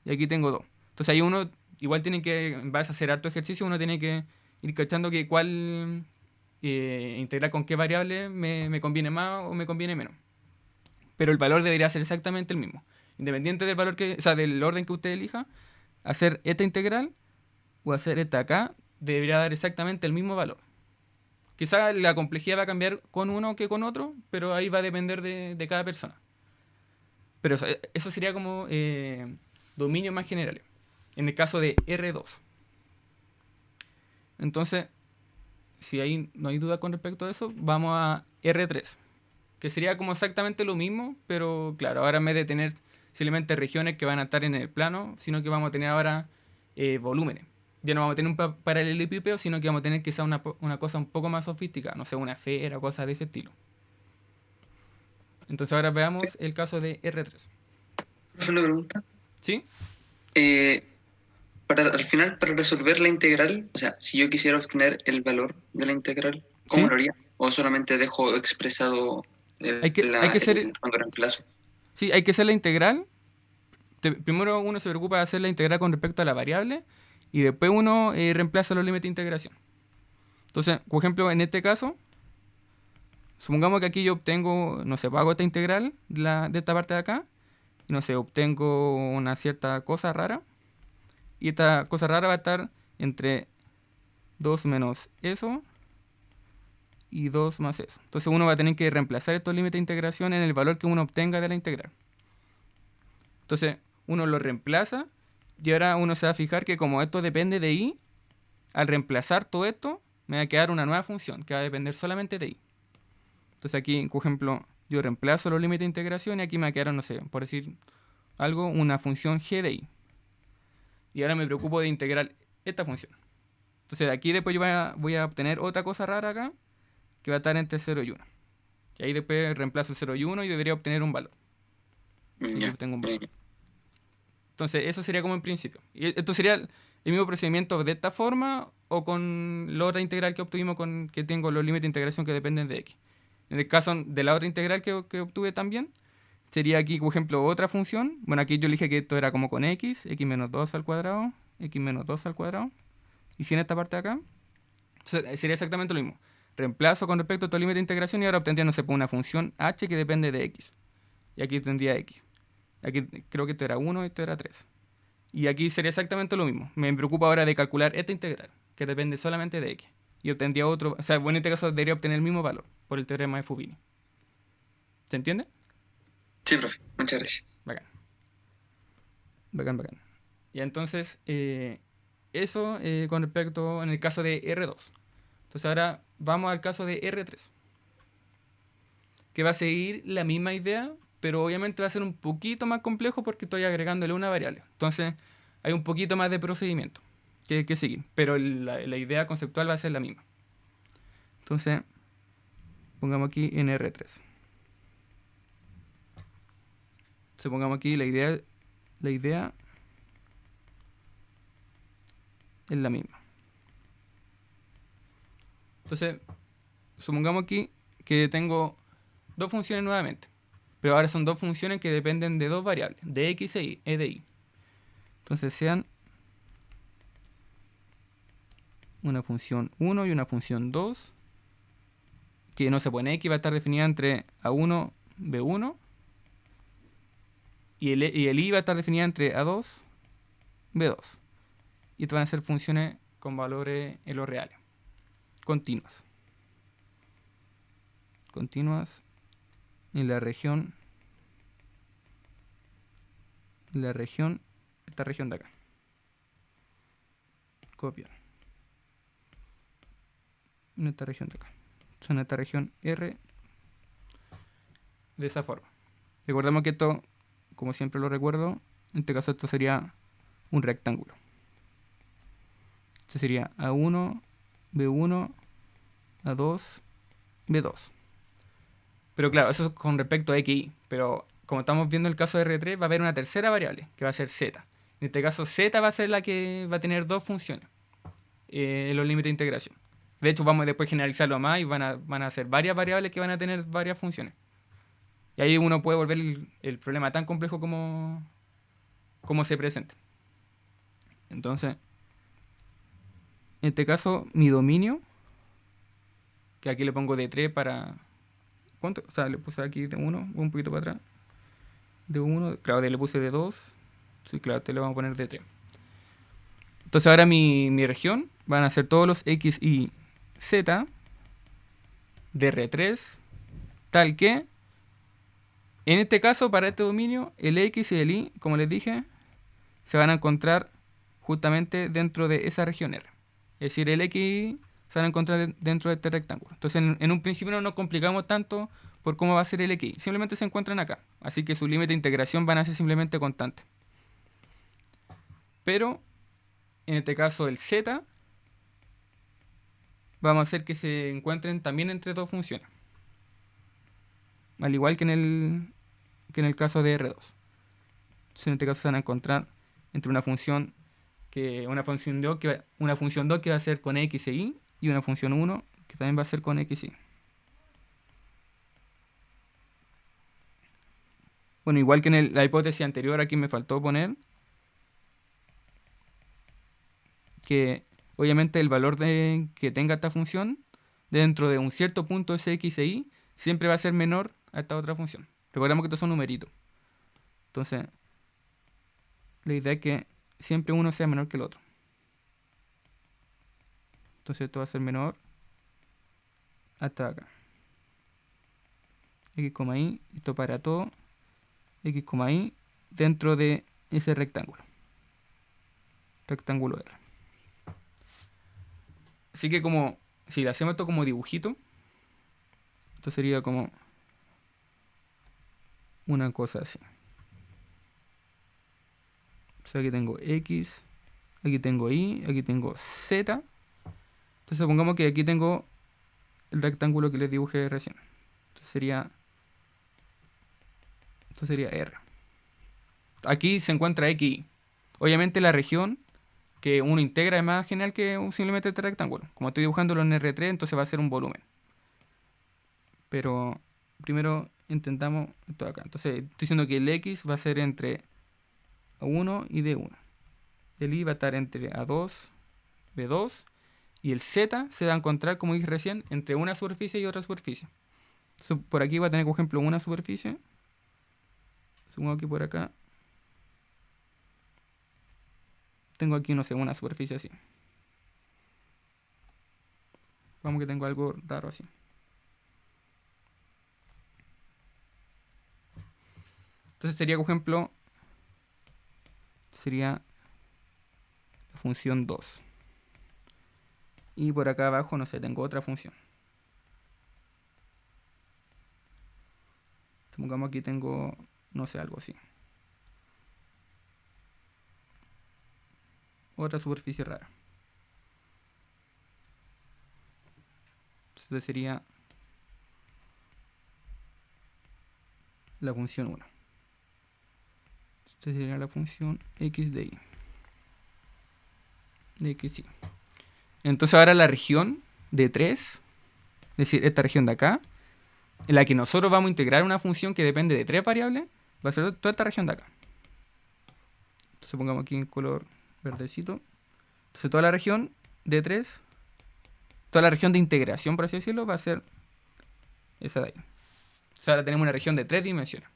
y aquí tengo dos. Entonces ahí uno igual tiene que, en base a hacer harto ejercicio, uno tiene que ir cachando que cuál integrar con qué variable me conviene más o me conviene menos. Pero el valor debería ser exactamente el mismo. Independiente del valor o sea, del orden que usted elija, hacer esta integral o hacer esta acá debería dar exactamente el mismo valor. Quizá la complejidad va a cambiar con uno que con otro, pero ahí va a depender de cada persona. Pero eso sería como dominios más generales. En el caso de R2. Entonces, si ahí no hay duda con respecto a eso, vamos a R3. Que sería como exactamente lo mismo, pero claro, ahora en vez de tener simplemente regiones que van a estar en el plano, sino que vamos a tener ahora volúmenes. Ya no vamos a tener un paralelepípedo, sino que vamos a tener quizá una cosa un poco más sofisticada, no sé, una esfera o cosas de ese estilo. Entonces ahora veamos el caso de R3. Una pregunta. ¿Sí? Al final, para resolver la integral, o sea, si yo quisiera obtener el valor de la integral, ¿cómo ¿Sí? lo haría? ¿O solamente dejo expresado Hay que ser, cuando reemplazo? sí, hay que hacer la integral. Primero uno se preocupa de hacer la integral con respecto a la variable y después uno reemplaza los límites de integración. Entonces, por ejemplo, en este caso, supongamos que aquí yo obtengo, no sé, hago esta integral de esta parte de acá, y no sé, obtengo una cierta cosa rara, y esta cosa rara va a estar entre 2 menos eso y 2 más eso. Entonces uno va a tener que reemplazar estos límites de integración en el valor que uno obtenga de la integral. Entonces uno lo reemplaza y ahora uno se va a fijar que como esto depende de y, al reemplazar todo esto, me va a quedar una nueva función que va a depender solamente de y. Entonces aquí, por ejemplo, yo reemplazo los límites de integración y aquí me quedaron, no sé, por decir algo, una función g de y. Y ahora me preocupo de integrar esta función. Entonces de aquí después yo voy a obtener otra cosa rara acá, que va a estar entre 0 y 1. Y ahí después reemplazo el 0 y 1 y debería obtener un valor. Y aquí Ya. obtengo un valor. Entonces eso sería como en principio. Y esto sería el mismo procedimiento de esta forma o con la otra integral que obtuvimos con que tengo los límites de integración que dependen de x. En el caso de la otra integral que obtuve también, sería aquí, por ejemplo, otra función. Bueno, aquí yo dije que esto era como con x menos 2 al cuadrado, x menos 2 al cuadrado. Y si en esta parte de acá, sería exactamente lo mismo. Reemplazo con respecto a estos límites de integración y ahora obtendría, no sé, una función h que depende de x. Y aquí tendría x. Aquí creo que esto era 1 y esto era 3. Y aquí sería exactamente lo mismo. Me preocupa ahora de calcular esta integral, que depende solamente de x. Y obtendría otro, o sea, bueno, en este caso debería obtener el mismo valor por el teorema de Fubini. ¿Se entiende? Sí, profe. Muchas gracias. Bacán. Bacán, bacán. Y entonces, eso con respecto en el caso de R2. Entonces ahora vamos al caso de R3. Que va a seguir la misma idea, pero obviamente va a ser un poquito más complejo porque estoy agregándole una variable. Entonces hay un poquito más de procedimiento que seguir, pero la idea conceptual va a ser la misma. Entonces, pongamos aquí en R3. Supongamos aquí la idea es la misma. Entonces, supongamos aquí que tengo dos funciones nuevamente. Pero ahora son dos funciones que dependen de dos variables, de x e de y. Entonces sean una función 1 y una función 2, que no se pone x, va a estar definida entre A1, B1, y el y va a estar definida entre A2, B2. Y estas van a ser funciones con valores en los reales, continuas. Continuas en la región, esta región de acá. Copiar. En esta región de acá. En esta región R. De esa forma. Recordemos que esto, como siempre lo recuerdo, en este caso esto sería un rectángulo. Esto sería A1, B1, A2, B2. Pero claro, eso es con respecto a X y. Pero como estamos viendo el caso de R3, va a haber una tercera variable, que va a ser Z. En este caso, Z va a ser la que va a tener dos funciones en los límites de integración. De hecho, vamos a después generalizarlo más y van a ser varias variables que van a tener varias funciones. Y ahí uno puede volver el problema tan complejo como se presenta. Entonces, En este caso, mi dominio, que aquí le pongo de 3 para... ¿Cuánto? O sea, le puse aquí de 1, un poquito para atrás. De 1, claro, le puse de 2. Sí, claro, te le vamos a poner de 3. Entonces ahora mi región van a ser todos los X, Y, Z de R3, tal que, en este caso, para este dominio, el X y el Y, como les dije, se van a encontrar justamente dentro de esa región R. Es decir, el X y Y se van a encontrar dentro de este rectángulo. Entonces, en un principio no nos complicamos tanto por cómo va a ser el X. Simplemente se encuentran acá. Así que su límite de integración van a ser simplemente constantes. Pero, en este caso, el Z, vamos a hacer que se encuentren también entre dos funciones. Al igual que en el caso de R2. Entonces, en este caso se van a encontrar entre una función 2 que va a ser con X e Y, y una función 1 que también va a ser con X y Y. Bueno, igual que en la hipótesis anterior, aquí me faltó poner que obviamente el valor que tenga esta función dentro de un cierto punto ese X e Y siempre va a ser menor a esta otra función. Recordemos que estos son numeritos. Entonces, la idea es que siempre uno sea menor que el otro. Entonces esto va a ser menor hasta acá. X, Y, esto para todo. X, Y dentro de ese rectángulo. Rectángulo R. Así que como, si le hacemos esto como dibujito, esto sería como una cosa así. O sea, aquí tengo X, aquí tengo Y, aquí tengo Z. Entonces supongamos que aquí tengo el rectángulo que les dibujé recién. Esto sería R. Aquí se encuentra X, Y. Obviamente la región que uno integra es más general que simplemente este rectángulo. Como estoy dibujándolo en R3, entonces va a ser un volumen. Pero primero intentamos esto de acá. Entonces estoy diciendo que el X va a ser entre A1 y D1. El Y va a estar entre A2, B2. Y el Z se va a encontrar, como dije recién, entre una superficie y otra superficie. Entonces, por aquí va a tener, por ejemplo, una superficie. Supongo que por acá tengo aquí, no sé, una superficie así. Vamos que tengo algo raro así. Entonces sería, por ejemplo, sería la función 2. Y por acá abajo, no sé, tengo otra función. Supongamos aquí tengo, no sé, algo así. Otra superficie rara. Entonces sería la función 1. Esta sería la función x de y. De x y. Entonces ahora la región de 3, es decir, esta región de acá, en la que nosotros vamos a integrar una función que depende de 3 variables, va a ser toda esta región de acá. Entonces pongamos aquí en color verdecito. Entonces toda la región de 3, toda la región de integración, por así decirlo, va a ser esa de ahí. O sea, ahora tenemos una región de 3 dimensiones.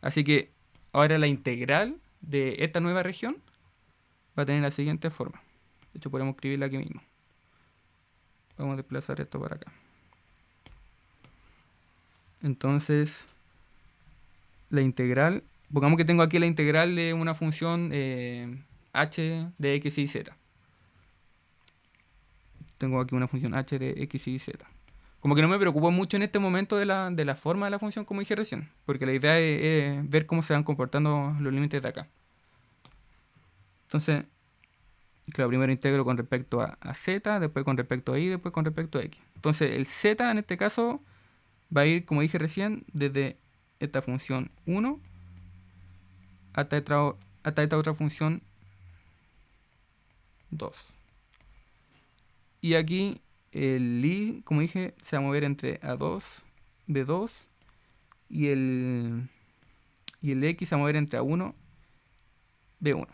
Así que ahora la integral de esta nueva región va a tener la siguiente forma. De hecho, podemos escribirla aquí mismo. Vamos a desplazar esto para acá. Entonces, la integral, pongamos que tengo aquí la integral de una función h de x, y, z. Tengo aquí una función h de x, y, z. Como que no me preocupo mucho en este momento de la forma de la función, como dije recién, porque la idea es ver cómo se van comportando los límites de acá. Entonces, claro, primero integro con respecto a z, después con respecto a y, después con respecto a x. Entonces, el z en este caso va a ir, como dije recién, desde esta función 1 hasta esta otra función 2. Y aquí el i, como dije, se va a mover entre A2, B2, y el x se va a mover entre A1, B1.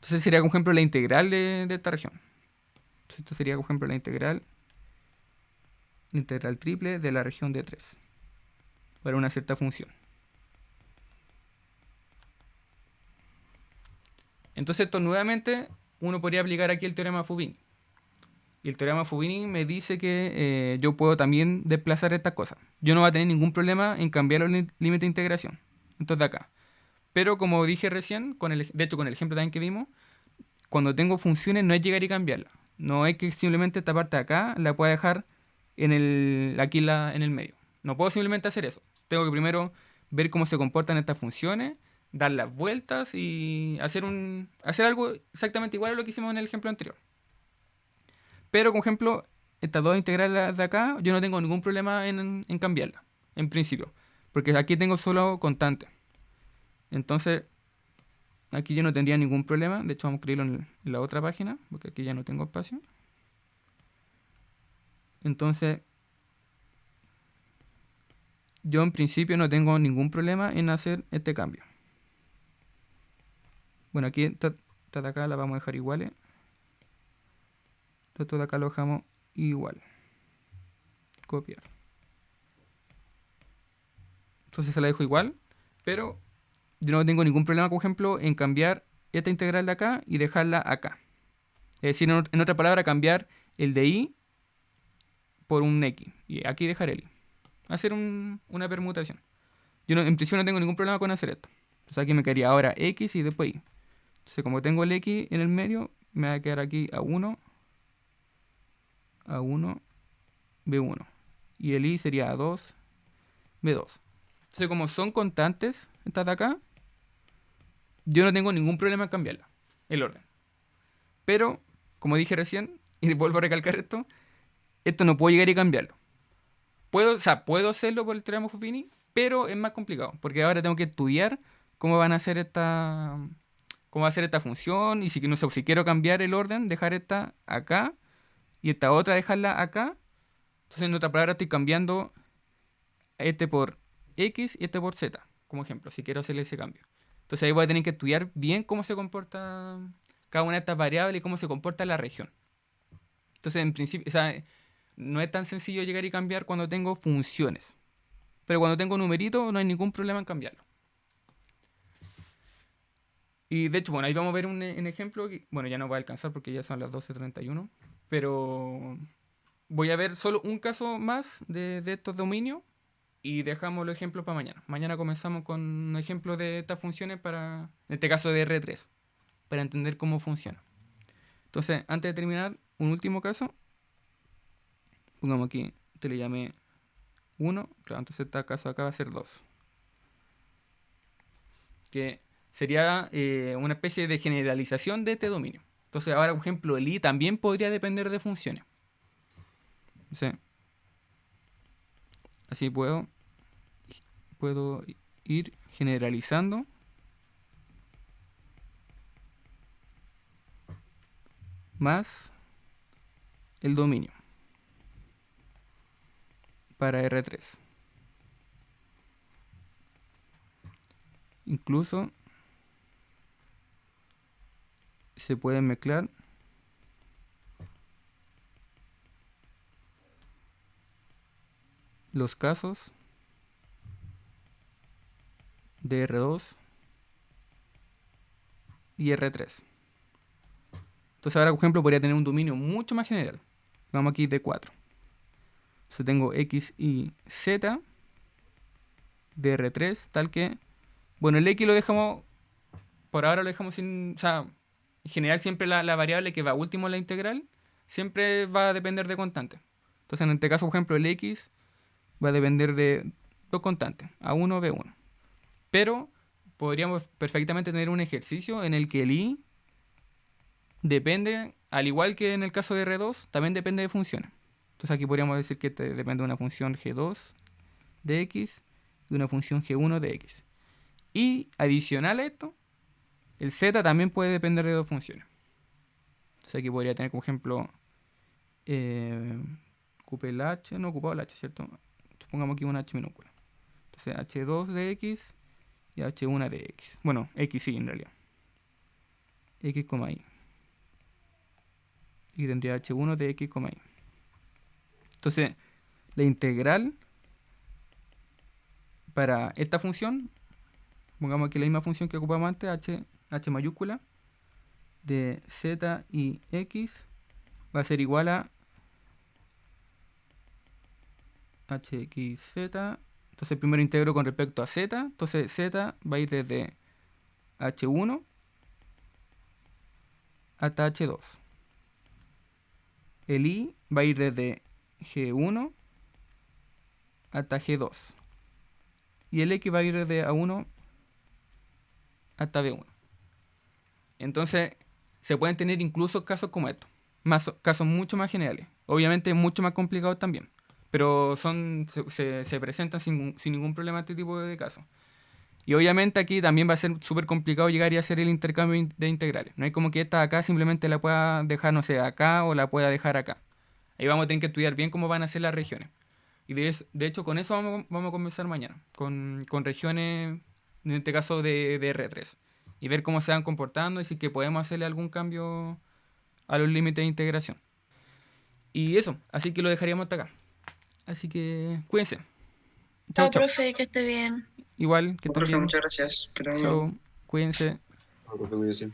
Entonces sería, por ejemplo, la integral de esta región. Entonces esto sería, por ejemplo, la integral triple de la región de 3 para una cierta función. Entonces esto nuevamente uno podría aplicar aquí el teorema de Fubini. Y el teorema de Fubini me dice que yo puedo también desplazar estas cosas. Yo no voy a tener ningún problema en cambiar los límites de integración. Entonces de acá. Pero como dije recién, de hecho con el ejemplo también que vimos, cuando tengo funciones no es llegar y cambiarla. No es que simplemente esta parte de acá la pueda dejar aquí en el medio. No puedo simplemente hacer eso. Tengo que primero ver cómo se comportan estas funciones, dar las vueltas y hacer algo exactamente igual a lo que hicimos en el ejemplo anterior. Pero, por ejemplo, estas dos integrales de acá, yo no tengo ningún problema en cambiarlas, en principio. Porque aquí tengo solo constantes. Entonces, aquí yo no tendría ningún problema. De hecho, vamos a escribirlo en la otra página, porque aquí ya no tengo espacio. Entonces, yo en principio no tengo ningún problema en hacer este cambio. Bueno, aquí esta de acá la vamos a dejar iguales. Esto de acá lo dejamos igual. Copiar. Entonces se la dejo igual, pero yo no tengo ningún problema, por ejemplo, en cambiar esta integral de acá y dejarla acá. Es decir, en otra palabra, cambiar el de y por un x. Y aquí dejar el y. Hacer una permutación. Yo en principio no tengo ningún problema con hacer esto. Entonces aquí me quedaría ahora x y después y. Entonces como tengo el x en el medio, me va a quedar aquí a1, b1. Y el y sería a2, b2. Entonces como son constantes, estas de acá, yo no tengo ningún problema en cambiarla, el orden. Pero, como dije recién, y vuelvo a recalcar esto no puedo llegar y cambiarlo. Puedo hacerlo por el teorema de Fubini, pero es más complicado, porque ahora tengo que estudiar cómo van a hacer cómo va a ser esta función, y si, no sé, si quiero cambiar el orden, dejar esta acá, y esta otra dejarla acá. Entonces, en otra palabra, estoy cambiando este por x y este por z, como ejemplo, si quiero hacerle ese cambio. Entonces ahí voy a tener que estudiar bien cómo se comporta cada una de estas variables y cómo se comporta la región. Entonces, en principio, o sea, no es tan sencillo llegar y cambiar cuando tengo funciones. Pero cuando tengo numeritos no hay ningún problema en cambiarlo. Y de hecho, bueno, ahí vamos a ver un ejemplo. Bueno, ya no va a alcanzar porque ya son las 12:31. Pero voy a ver solo un caso más de estos dominios y dejamos los ejemplos para mañana. Mañana comenzamos con un ejemplo de estas funciones en este caso de R3, para entender cómo funciona. Entonces, antes de terminar, un último caso. Pongamos aquí, te le llamé 1, claro, entonces este caso acá va a ser 2. Que sería una especie de generalización de este dominio. Entonces, ahora, por ejemplo, el i también podría depender de funciones. Entonces, así puedo ir generalizando más el dominio para R3. Incluso se pueden mezclar los casos de R2 y R3. Entonces ahora, por ejemplo, podría tener un dominio mucho más general. Vamos aquí de 4. Entonces tengo X y Z de R3, tal que... Bueno, el X lo dejamos... Por ahora lo dejamos sin... O sea, en general siempre la variable que va último en la integral siempre va a depender de constantes. Entonces en este caso, por ejemplo, el X va a depender de dos constantes, A1, B1. Pero podríamos perfectamente tener un ejercicio en el que el Y depende, al igual que en el caso de R2, también depende de funciones. Entonces aquí podríamos decir que depende de una función G2 de X y una función G1 de X. Y adicional a esto, el Z también puede depender de dos funciones. Entonces aquí podría tener como ejemplo ocupé el H, no ocupado el H, ¿cierto? Entonces pongamos aquí una H minúscula. Entonces H2 de X y H1 de X. Bueno, X sí en realidad. x, y. Y tendría h1 de x, y. Entonces, la integral para esta función, pongamos aquí la misma función que ocupamos antes, h mayúscula, de z y x, va a ser igual a hxz. Entonces primero integro con respecto a z. Entonces z va a ir desde h1 hasta h2. El i va a ir desde g1 hasta g2. Y el x va a ir desde a1 hasta b1. Entonces se pueden tener incluso casos como estos. Casos mucho más generales. Obviamente mucho más complicados también. Pero se presentan sin ningún problema este tipo de casos. Y obviamente aquí también va a ser súper complicado llegar y hacer el intercambio de integrales. No hay como que esta de acá simplemente la pueda dejar, no sé, acá o la pueda dejar acá. Ahí vamos a tener que estudiar bien cómo van a ser las regiones. Y de hecho con eso vamos a comenzar mañana. Con regiones, en este caso de R3. Y ver cómo se van comportando y si que podemos hacerle algún cambio a los límites de integración. Y eso, así que lo dejaríamos hasta acá. Así que cuídense. Chau, Chao, chau. profe, que esté bien. Igual, que estén Profe, bien. muchas gracias. Que le vaya bien. Chau, cuídense. Profe, cuídese.